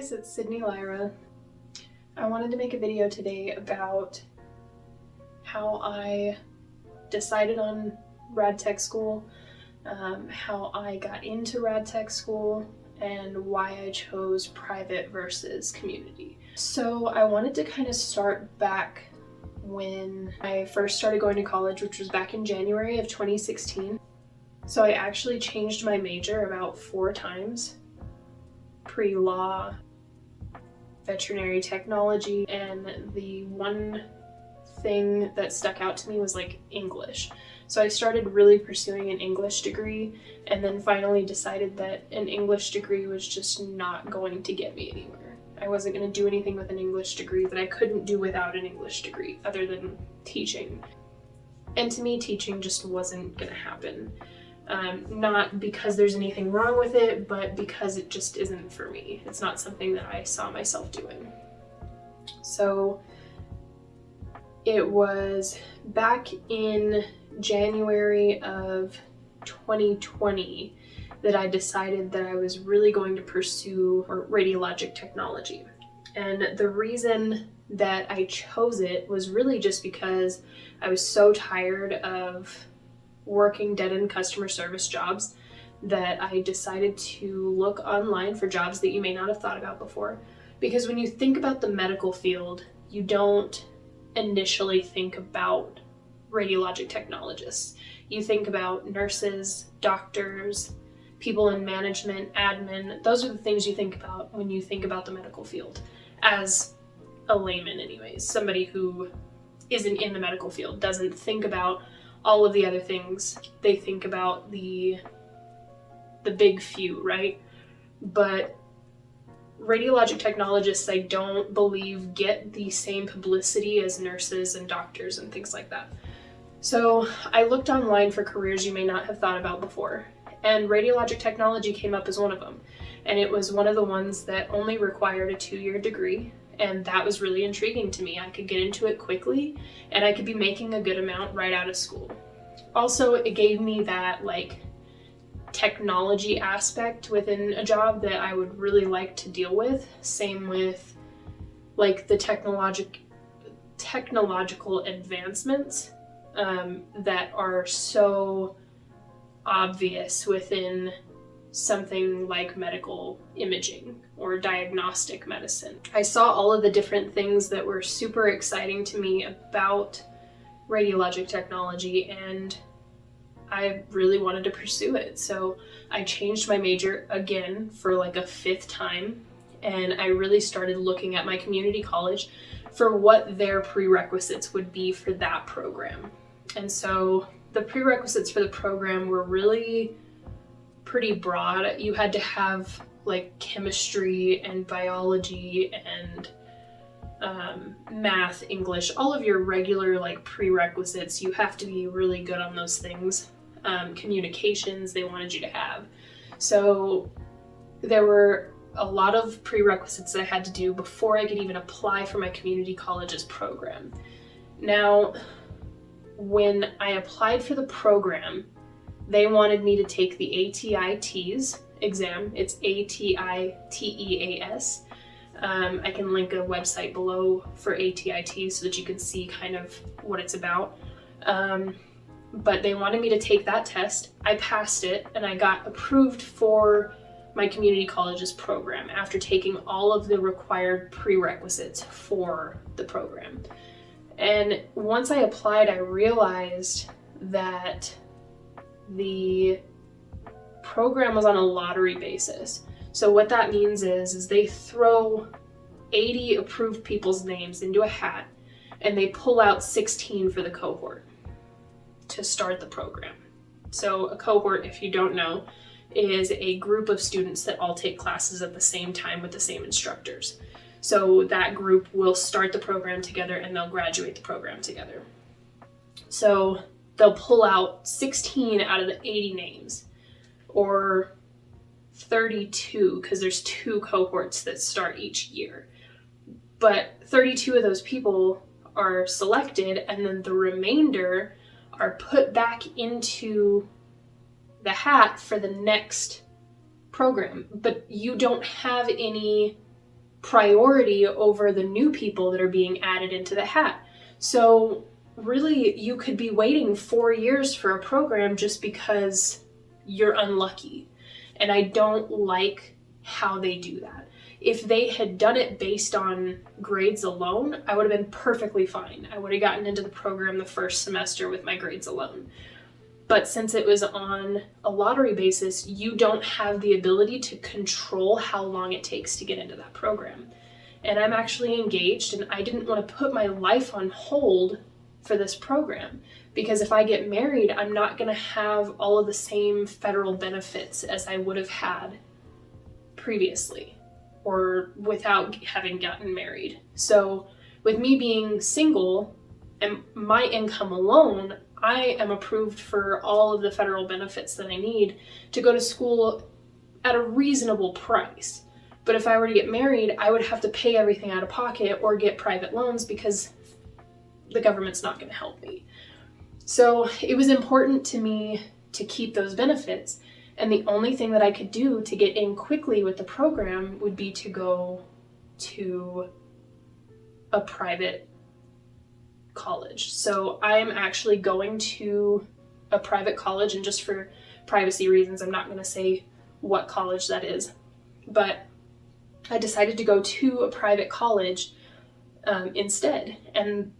guys, it's Sydney Lyra. I wanted to make a video today about how I decided on radtech school, how I got into radtech school, and why I chose private versus community. So I wanted to kind of start back when I first started going to college, which was back in January of 2016. So I actually changed my major about 4 times. Pre-law, veterinary technology, and the one thing that stuck out to me was like English. So I started really pursuing an English degree, and then finally decided that an English degree was just not going to get me anywhere. I wasn't going to do anything with an English degree that I couldn't do without an English degree other than teaching. And to me, teaching just wasn't going to happen. Not because there's anything wrong with it, but because it just isn't for me. It's not something that I saw myself doing. So it was back in January of 2020 that I decided that I was really going to pursue radiologic technology. And the reason that I chose it was really just because I was so tired of working dead-end customer service jobs that I decided to look online for jobs that you may not have thought about before. Because when you think about the medical field, you don't initially think about radiologic technologists. You think about nurses, doctors, people in management, admin. Those are the things you think about when you think about the medical field. As a layman anyways, somebody who isn't in the medical field doesn't think about all of the other things. They think about the big few, right? But radiologic technologists, I don't believe, get the same publicity as nurses and doctors and things like that. So I looked online for careers you may not have thought about before, and radiologic technology came up as one of them. And it was one of the ones that only required a 2-year degree, and that was really intriguing to me. I could get into it quickly, and I could be making a good amount right out of school. Also, it gave me that technology aspect within a job that I would really like to deal with. Same with the technological advancements that are so obvious within something like medical imaging or diagnostic medicine. I saw all of the different things that were super exciting to me about radiologic technology, and I really wanted to pursue it. So I changed my major again for a 5th time, and I really started looking at my community college for what their prerequisites would be for that program. And so the prerequisites for the program were really pretty broad. You had to have chemistry and biology and math, English, all of your regular prerequisites. You have to be really good on those things. Communications, they wanted you to have. So there were a lot of prerequisites that I had to do before I could even apply for my community college's program. Now, when I applied for the program, they wanted me to take the ATITEAS exam. It's ATITEAS. I can link a website below for ATITEAS so that you can see kind of what it's about. But they wanted me to take that test. I passed it, and I got approved for my community college's program after taking all of the required prerequisites for the program. And once I applied, I realized that the program was on a lottery basis. So what that means is they throw 80 approved people's names into a hat, and they pull out 16 for the cohort to start the program. So a cohort, if you don't know, is a group of students that all take classes at the same time with the same instructors. So that group will start the program together, and they'll graduate the program together. So they'll pull out 16 out of the 80 names, or 32, because there's 2 cohorts that start each year. But 32 of those people are selected, and then the remainder are put back into the hat for the next program. But you don't have any priority over the new people that are being added into the hat. So really, you could be waiting 4 years for a program just because you're unlucky. And I don't like how they do that. If they had done it based on grades alone, I would have been perfectly fine. I would have gotten into the program the first semester with my grades alone. But since it was on a lottery basis, you don't have the ability to control how long it takes to get into that program. And I'm actually engaged, and I didn't want to put my life on hold for this program, because if I get married, I'm not going to have all of the same federal benefits as I would have had previously or without having gotten married. So with me being single and my income alone, I am approved for all of the federal benefits that I need to go to school at a reasonable price. But if I were to get married, I would have to pay everything out of pocket or get private loans because the government's not going to help me. So it was important to me to keep those benefits. And the only thing that I could do to get in quickly with the program would be to go to a private college. So I am actually going to a private college, and just for privacy reasons, I'm not going to say what college that is. But I decided to go to a private college instead. And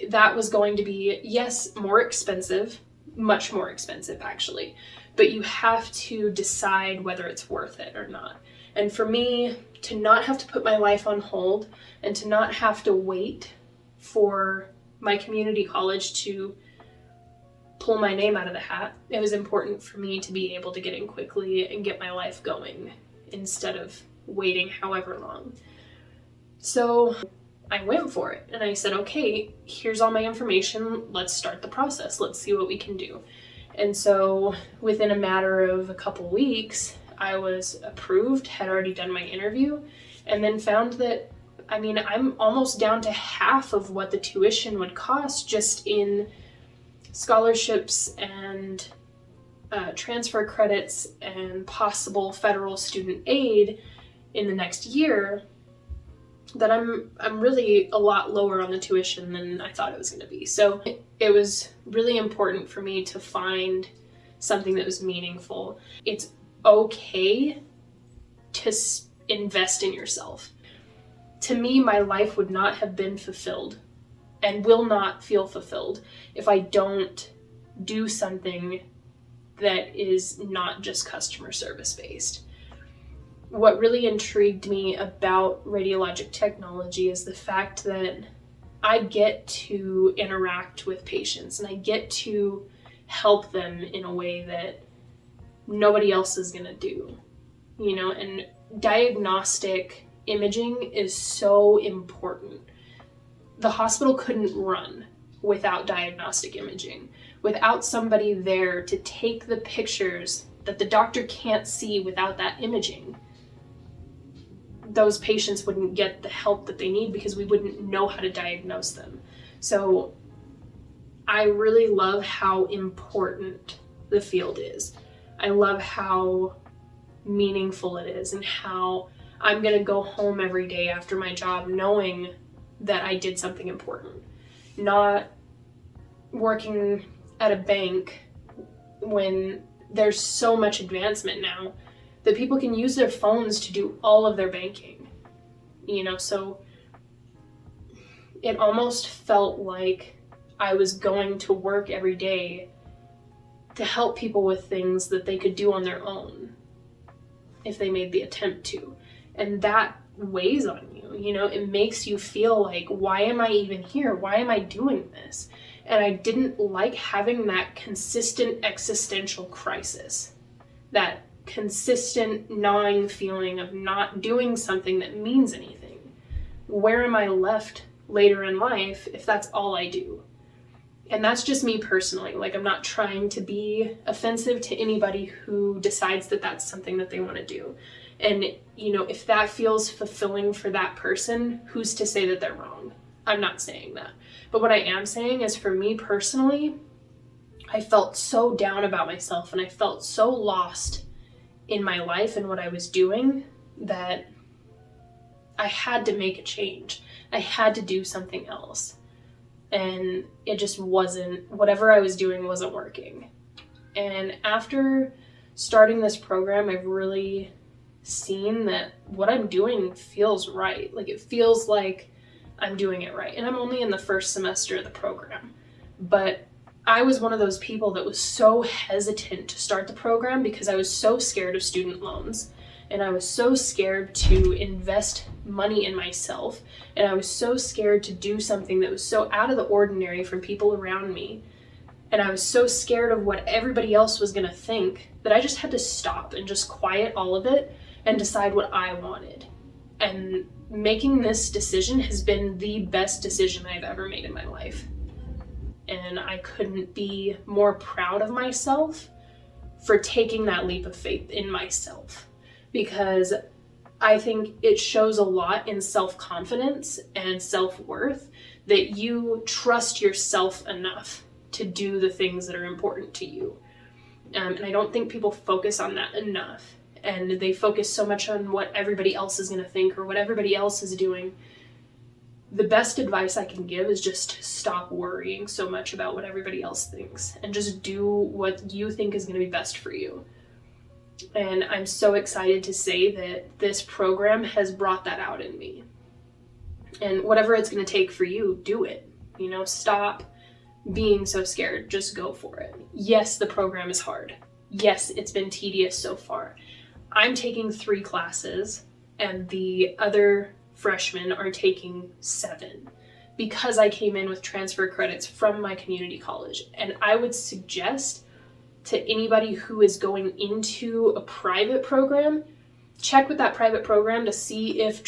that was going to be, yes, more expensive, much more expensive actually, but you have to decide whether it's worth it or not. And for me, to not have to put my life on hold and to not have to wait for my community college to pull my name out of the hat, it was important for me to be able to get in quickly and get my life going instead of waiting however long. So I went for it and I said, okay, here's all my information. Let's start the process. Let's see what we can do. And so within a matter of a couple weeks, I was approved, had already done my interview, and then found that, I'm almost down to half of what the tuition would cost just in scholarships and transfer credits and possible federal student aid in the next year, that I'm really a lot lower on the tuition than I thought it was going to be. So it was really important for me to find something that was meaningful. It's okay to invest in yourself. To me, my life would not have been fulfilled and will not feel fulfilled if I don't do something that is not just customer service based. What really intrigued me about radiologic technology is the fact that I get to interact with patients and I get to help them in a way that nobody else is going to do, and diagnostic imaging is so important. The hospital couldn't run without diagnostic imaging, without somebody there to take the pictures that the doctor can't see without that imaging. Those patients wouldn't get the help that they need because we wouldn't know how to diagnose them. So I really love how important the field is. I love how meaningful it is and how I'm going to go home every day after my job knowing that I did something important. Not working at a bank when there's so much advancement now that people can use their phones to do all of their banking, so it almost felt like I was going to work every day to help people with things that they could do on their own if they made the attempt to. And that weighs on you, it makes you feel like, why am I even here? Why am I doing this? And I didn't like having that consistent existential crisis, that consistent gnawing feeling of not doing something that means anything. Where am I left later in life if that's all I do? And that's just me personally. I'm not trying to be offensive to anybody who decides that that's something that they want to do. And, if that feels fulfilling for that person, who's to say that they're wrong? I'm not saying that. But what I am saying is, for me personally, I felt so down about myself and I felt so lost in my life and what I was doing that I had to make a change. I had to do something else. And it just wasn't, whatever I was doing wasn't working. And after starting this program, I've really seen that what I'm doing feels right. Like, it feels like I'm doing it right. And I'm only in the first semester of the program. But I was one of those people that was so hesitant to start the program because I was so scared of student loans. And I was so scared to invest money in myself. And I was so scared to do something that was so out of the ordinary from people around me. And I was so scared of what everybody else was going to think that I just had to stop and just quiet all of it and decide what I wanted. And making this decision has been the best decision I've ever made in my life. And I couldn't be more proud of myself for taking that leap of faith in myself, because I think it shows a lot in self-confidence and self-worth that you trust yourself enough to do the things that are important to you. And I don't think people focus on that enough. And they focus so much on what everybody else is going to think or what everybody else is doing. The best advice I can give is just stop worrying so much about what everybody else thinks and just do what you think is going to be best for you. And I'm so excited to say that this program has brought that out in me. And whatever it's going to take for you, do it. You know, stop being so scared. Just go for it. Yes, the program is hard. Yes, it's been tedious so far. I'm taking 3 classes and the other freshmen are taking 7 because I came in with transfer credits from my community college. And I would suggest to anybody who is going into a private program, check with that private program to see if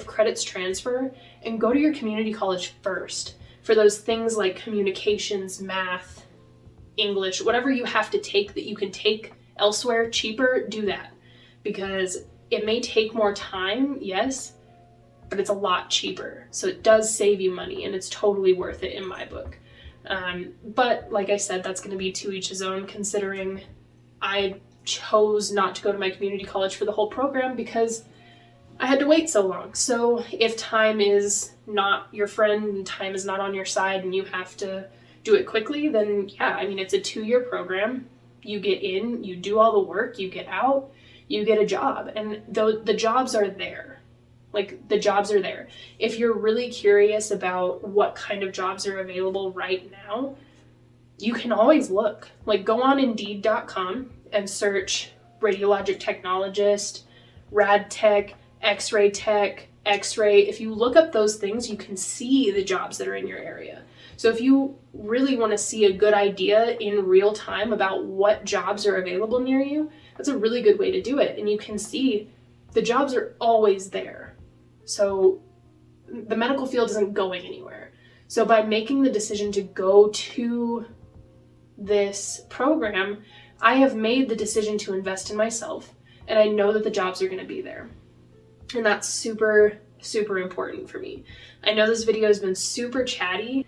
credits transfer, and go to your community college first for those things like communications, math, English, whatever you have to take that you can take elsewhere cheaper, do that. Because it may take more time, yes, but it's a lot cheaper. So it does save you money, and it's totally worth it in my book. But like I said, that's going to be to each his own, considering I chose not to go to my community college for the whole program because I had to wait so long. So if time is not your friend and time is not on your side and you have to do it quickly, then yeah, I mean, it's a 2-year program. You get in, you do all the work, you get out, you get a job, and the jobs are there. Like, the jobs are there. If you're really curious about what kind of jobs are available right now, you can always look. Like, go on Indeed.com and search radiologic technologist, radtech, x-ray tech, x-ray. If you look up those things, you can see the jobs that are in your area. So if you really want to see a good idea in real time about what jobs are available near you, that's a really good way to do it. And you can see the jobs are always there. So the medical field isn't going anywhere. So by making the decision to go to this program, I have made the decision to invest in myself, and I know that the jobs are going to be there. And that's super, super important for me. I know this video has been super chatty.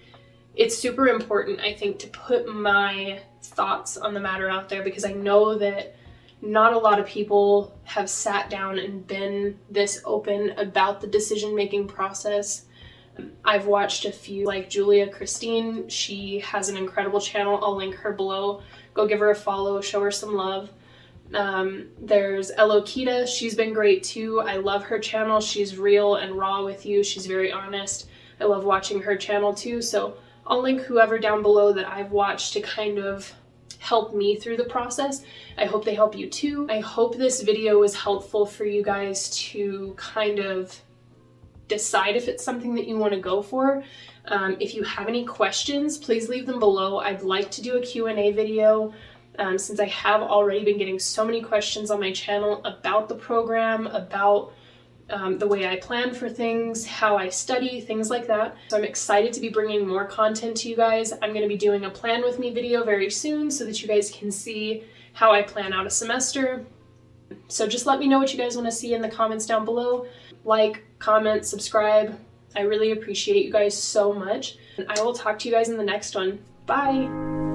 It's super important, I think, to put my thoughts on the matter out there, because I know that not a lot of people have sat down and been this open about the decision-making process. I've watched a few, like Julia Christine. She has an incredible channel. I'll link her below. Go give her a follow, show her some love. There's Elokita. She's been great too. I love her channel. She's real and raw with you. She's very honest. I love watching her channel too. So I'll link whoever down below that I've watched to kind of help me through the process. I hope they help you too. I hope this video was helpful for you guys to kind of decide if it's something that you want to go for. If you have any questions, please leave them below. I'd like to do a Q&A video since I have already been getting so many questions on my channel about the program, about the way I plan for things, how I study, things like that. So I'm excited to be bringing more content to you guys. I'm going to be doing a plan with me video very soon so that you guys can see how I plan out a semester. So just let me know what you guys want to see in the comments down below. Like, comment, subscribe. I really appreciate you guys so much. And I will talk to you guys in the next one. Bye!